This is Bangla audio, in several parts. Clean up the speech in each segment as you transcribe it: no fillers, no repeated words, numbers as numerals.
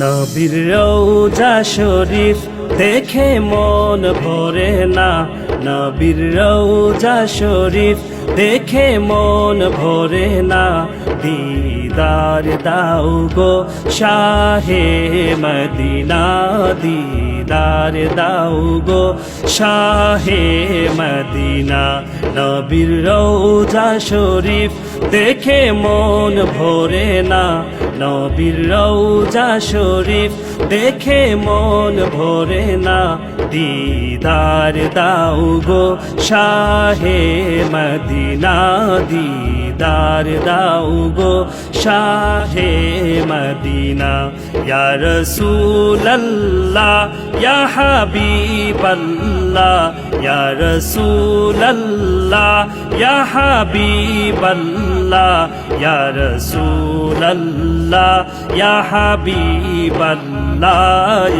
নবীর রওজা শরীফ দেখে মন ভরে না, নবীর রওজা শরীফ দেখে মন ভরে না। দিদার দাও গো শাহে মদিনা, দিদার দাও গো শাহে মদিনা। নবীর রওজা শরীফ দেখে মন ভরে না, নবীর রওজা শরীফ দেখে মন ভরে না। দিদার দাও গো শাহে মদিনা, দিদার দাও গো শাহে মদিনা। ইয়া রাসূলুল্লাহ ইয়া হাবিবাল্লাহ, ইয়া রাসূলুল্লাহ ইয়া হাবিবাল্লাহ, ইয়া রাসূলুল্লাহ ইয়া হাবিবাল্লাহ,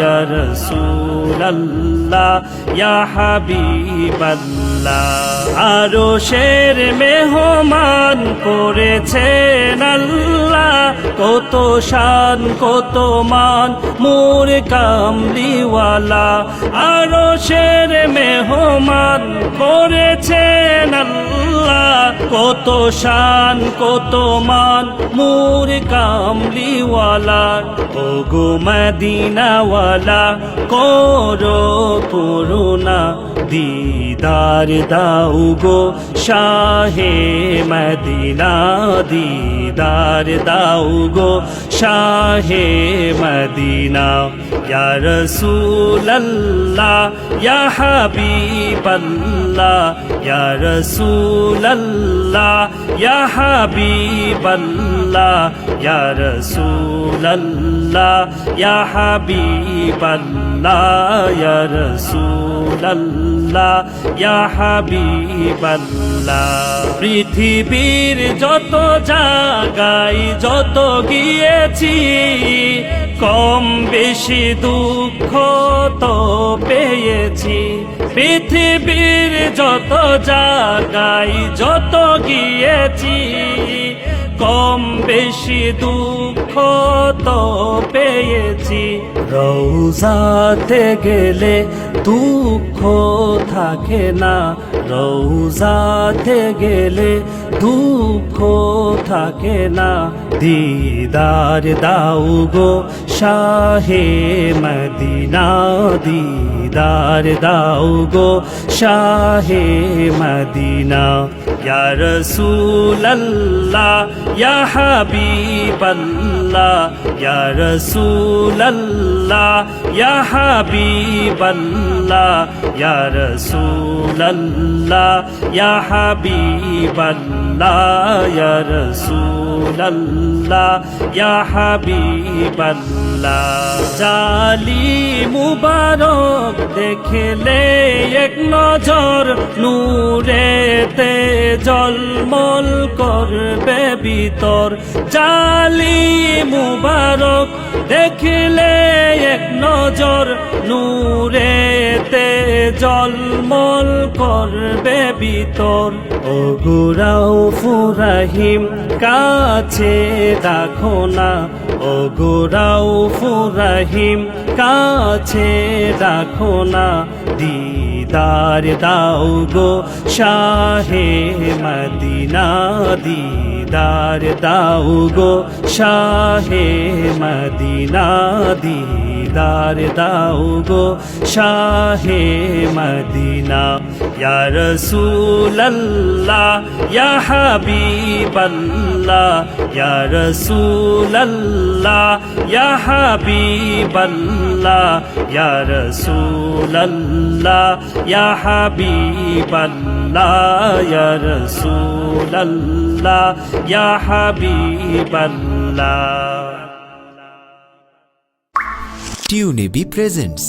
ইয়া রাসূলুল্লাহ ইয়া হাবিবাল্লাহ। আরশের মেহমান করেছেন আল্লাহ, কত শান কত মান মোর কামলিওয়ালা। আরশের মেহমান করেছেন আল্লাহ, কত শান কত মান মোর কামলিওয়ালা। ও গো মদিনাওয়ালা করো করুণা, দিদার দাও গো শাহে মদিনা, দিদার দাও গো শাহে মদিনা। ইয়া রাসূলুল্লাহ ইয়া হাবিবাল্লাহ, ইয়া রাসূলুল্লাহ ইয়া হাবিবাল্লাহ, ইয়া রাসূলুল্লাহ ইয়া হাবিবাল্লাহ, ইয়া রাসূলুল্লাহ ইয়া হাবিবাল্লাহ। পৃথিবীর যত জায়গায় যত গিয়েছি, কম বেশি দুঃখ তো পেয়েছি। পৃথিবীর যত জায়গায় যত গিয়েছি, কম বেশি দুঃখ তো পেয়েছি। রওজাতে গেলে দুঃখ থাকে না, রওজাতে গেলে দুঃখ থাকে না। দিদার দাও গো শাহে মদিনা, দিদার দাও গো শাহে মদিনা। ইয়া রাসূলুল্লাহ ইয়া হাবিবাল্লাহ, ইয়া রাসূলুল্লাহ ইয়া হাবিবাল্লাহ, ইয়া রাসূলুল্লাহ ইয়া হাবিবাল্লাহ, ইয়া রাসূলুল্লাহ ইয়া হাবিবাল্লাহ। জালি মুবারক দেখলে এক নজর, নূরেতে জলমল করবে ভিতর। জালি মুবারক দেখলে এক নজর, নূরেতে জলমল করবে ভিতর। ও গো রাউফুর রহিম কাছে রাখো না, ও গো রাউফুর রহিম কাছে রাখো না। দিদার দাও গো শাহে মদিনা, দিদার দাও গো শাহে মদিনা, দিদার দাও গো শাহে মদিনা। ইয়া রাসূলুল্লাহ ইয়া হাবিবাল্লাহ, ইয়া রাসূলুল্লাহ ইয়া হাবিবাল্লাহ, ইয়া রাসূলুল্লাহ ইয়া হাবিবাল্লাহ, ইয়া রাসূলুল্লাহ ইয়া হাবিবাল্লাহ। টিউনেবি প্রেজেন্টস।